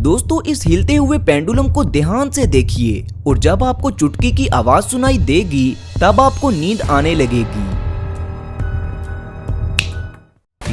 दोस्तों इस हिलते हुए पेंडुलम को ध्यान से देखिए और जब आपको चुटकी की आवाज सुनाई देगी तब आपको नींद आने लगेगी।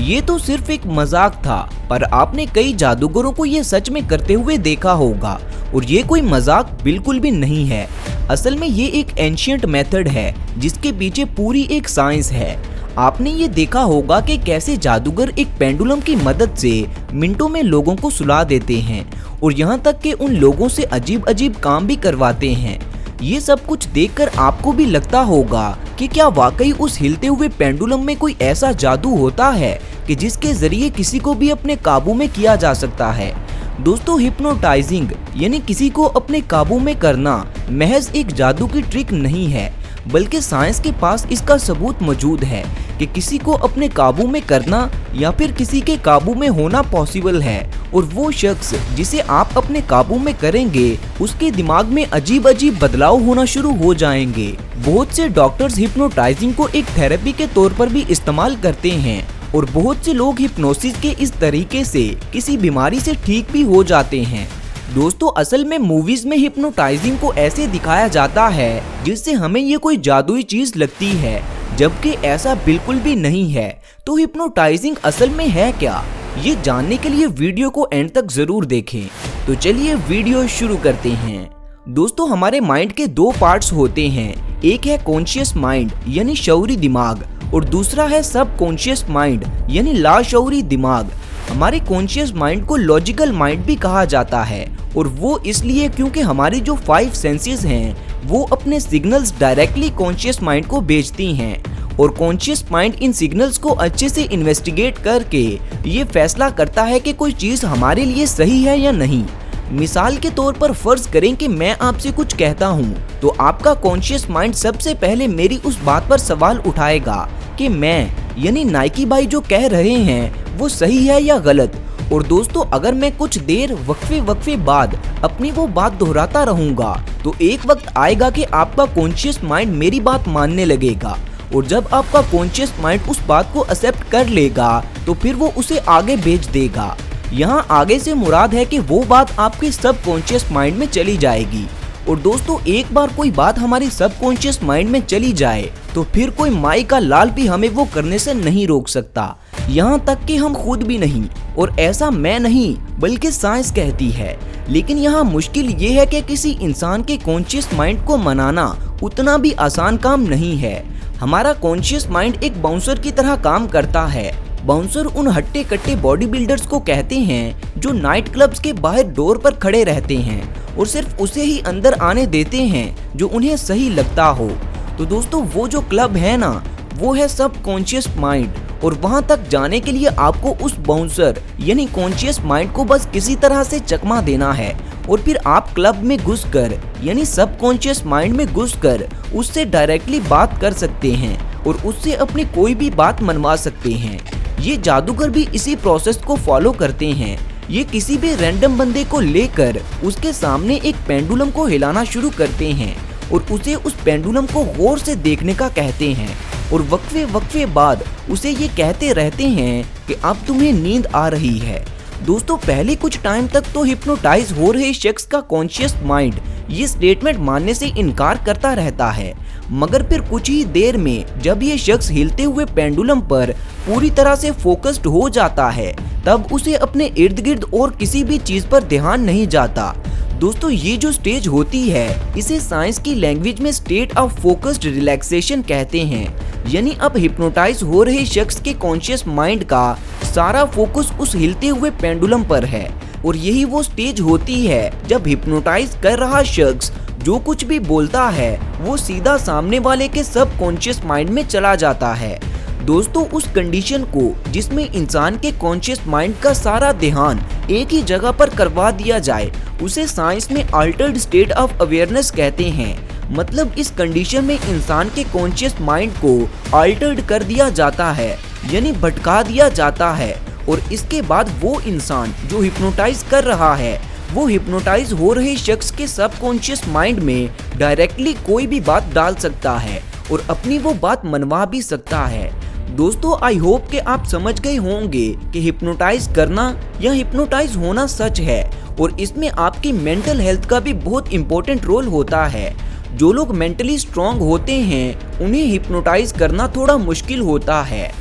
ये तो सिर्फ एक मजाक था, पर आपने कई जादूगरों को ये सच में करते हुए देखा होगा और ये कोई मजाक बिल्कुल भी नहीं है। असल में ये एक एंशिएंट मेथड है जिसके पीछे पूरी एक साइंस है। आपने ये देखा होगा कि कैसे जादूगर एक पेंडुलम की मदद से मिनटों में लोगों को सुला देते हैं और यहाँ तक कि उन लोगों से अजीब अजीब काम भी करवाते हैं। ये सब कुछ देखकर आपको भी लगता होगा कि क्या वाकई उस हिलते हुए पेंडुलम में कोई ऐसा जादू होता है कि जिसके जरिए किसी को भी अपने काबू में किया जा सकता है। दोस्तों हिप्नोटाइजिंग यानी किसी को अपने काबू में करना महज एक जादू की ट्रिक नहीं है, बल्कि साइंस के पास इसका सबूत मौजूद है कि किसी को अपने काबू में करना या फिर किसी के काबू में होना पॉसिबल है। और वो शख्स जिसे आप अपने काबू में करेंगे उसके दिमाग में अजीब अजीब बदलाव होना शुरू हो जाएंगे। बहुत से डॉक्टर्स हिप्नोटाइजिंग को एक थेरेपी के तौर पर भी इस्तेमाल करते हैं और बहुत से लोग हिप्नोसिस के इस तरीके से किसी बीमारी से ठीक भी हो जाते हैं। दोस्तों असल में मूवीज में हिप्नोटाइजिंग को ऐसे दिखाया जाता है जिससे हमें ये कोई जादुई चीज लगती है, जबकि ऐसा बिल्कुल भी नहीं है। तो हिप्नोटाइजिंग असल में है क्या, ये जानने के लिए वीडियो को एंड तक जरूर देखें। तो चलिए वीडियो शुरू करते हैं। दोस्तों हमारे माइंड के दो पार्ट्स होते हैं, एक है कॉन्शियस माइंड यानी शऊरी दिमाग और दूसरा है सब कॉन्शियस माइंड यानी लाशऊरी दिमाग। हमारे कॉन्शियस माइंड को लॉजिकल माइंड भी कहा जाता है और वो इसलिए क्योंकि हमारी जो 5 सेंसेस हैं वो अपने सिग्नल्स डायरेक्टली कॉन्शियस माइंड को भेजती हैं और कॉन्शियस माइंड इन सिग्नल्स को अच्छे से इन्वेस्टिगेट करके ये फैसला करता है कि कोई चीज़ हमारे लिए सही है या नहीं। मिसाल के तौर पर फर्ज करें कि मैं आपसे कुछ कहता हूँ तो आपका कॉन्शियस माइंड सबसे पहले मेरी उस बात पर सवाल उठाएगा कि मैं यानी नाइकी भाई जो कह रहे हैं वो सही है या गलत। और दोस्तों अगर मैं कुछ देर वक्फे बाद अपनी वो बात दोहराता रहूंगा तो एक वक्त आएगा कि आपका कॉन्शियस माइंड मेरी बात मानने लगेगा और जब आपका कॉन्शियस माइंड उस बात को एक्सेप्ट कर लेगा तो फिर वो उसे आगे भेज देगा। यहाँ आगे से मुराद है कि वो बात आपके सब कॉन्शियस माइंड में चली जाएगी। और दोस्तों एक बार कोई बात हमारी सब कॉन्शियस माइंड में चली जाए तो फिर कोई माई का लाल भी हमें वो करने से नहीं रोक सकता, यहाँ तक कि हम खुद भी नहीं। और ऐसा मैं नहीं बल्कि साइंस कहती है। लेकिन यहाँ मुश्किल ये है कि किसी इंसान के कॉन्शियस माइंड को मनाना उतना भी आसान काम नहीं है। हमारा कॉन्शियस माइंड एक बाउंसर की तरह काम करता है। बाउंसर उन हट्टे कट्टे बॉडी बिल्डर्स को कहते हैं जो नाइट क्लब्स के बाहर डोर पर खड़े रहते हैं और सिर्फ उसे ही अंदर आने देते हैं जो उन्हें सही लगता हो। तो दोस्तों वो जो क्लब है ना वो है सब कॉन्शियस माइंड और वहां तक जाने के लिए आपको उस बाउंसर यानी कॉन्शियस माइंड को बस किसी तरह से चकमा देना है और फिर आप क्लब में घुसकर यानी सब कॉन्शियस माइंड में घुसकर उससे डायरेक्टली बात कर सकते हैं और उससे अपनी कोई भी बात मनवा सकते हैं। ये जादूगर भी इसी प्रोसेस को फॉलो करते हैं। ये किसी भी रैंडम बंदे को लेकर उसके सामने एक पेंडुलम को हिलाना शुरू करते हैं और उसे उस पेंडुलम को गौर से देखने का कहते हैं और वक्फे बाद उसे ये कहते रहते हैं कि अब तुम्हें नींद आ रही है। दोस्तों पहले कुछ टाइम तक तो हिप्नोटाइज हो रहे शख्स का कॉन्शियस माइंड ये स्टेटमेंट मानने से इनकार करता रहता है, मगर फिर कुछ ही देर में जब ये शख्स हिलते हुए पेंडुलम पर पूरी तरह से फोकस्ड हो जाता है तब उसे अपने इर्द गिर्द और किसी भी चीज पर ध्यान नहीं जाता। दोस्तों ये जो स्टेज होती है इसे साइंस की लैंग्वेज में स्टेट ऑफ फोकस्ड रिलैक्सेशन कहते हैं। यानी अब हिप्नोटाइज हो रहे शख्स के कॉन्शियस माइंड का सारा फोकस उस हिलते हुए पेंडुलम पर है और यही वो स्टेज होती है जब हिप्नोटाइज कर रहा शख्स जो कुछ भी बोलता है वो सीधा सामने वाले के सब कॉन्शियस माइंड में चला जाता है। दोस्तों उस कंडीशन को जिसमें इंसान के कॉन्शियस माइंड का सारा ध्यान एक ही जगह पर करवा दिया जाए उसे साइंस में अल्टर्ड स्टेट ऑफ अवेयरनेस कहते हैं। मतलब इस कंडीशन में इंसान के कॉन्शियस माइंड को अल्टर्ड कर दिया जाता है यानी भटका दिया जाता है और इसके बाद वो इंसान जो हिप्नोटाइज कर रहा है वो हिप्नोटाइज हो रहे शख्स के सबकॉन्शियस माइंड में डायरेक्टली कोई भी बात डाल सकता है और अपनी वो बात मनवा भी सकता है। दोस्तों आई होप कि आप समझ गए होंगे कि हिप्नोटाइज करना या हिप्नोटाइज होना सच है और इसमें आपकी मेंटल हेल्थ का भी बहुत इंपॉर्टेंट रोल होता है। जो लोग मेंटली स्ट्रांग होते हैं उन्हें हिप्नोटाइज करना थोड़ा मुश्किल होता है।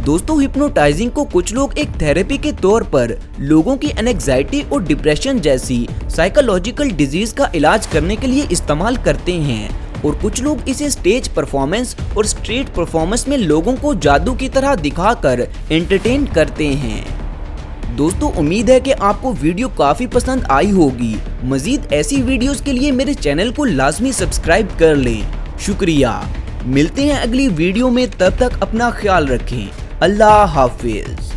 दोस्तों हिप्नोटाइजिंग को कुछ लोग एक थेरेपी के तौर पर लोगों की एंजाइटी और डिप्रेशन जैसी साइकोलॉजिकल डिजीज का इलाज करने के लिए इस्तेमाल करते हैं और कुछ लोग इसे स्टेज परफॉर्मेंस और स्ट्रीट परफॉर्मेंस में लोगों को जादू की तरह दिखाकर एंटरटेन करते हैं। दोस्तों उम्मीद है कि आपको वीडियो काफी पसंद आई होगी। मजीद ऐसी वीडियोस के लिए मेरे चैनल को लाजमी सब्सक्राइब कर लें। शुक्रिया। मिलते हैं अगली वीडियो में, तब तक अपना ख्याल रखें। अल्लाह हाफिज।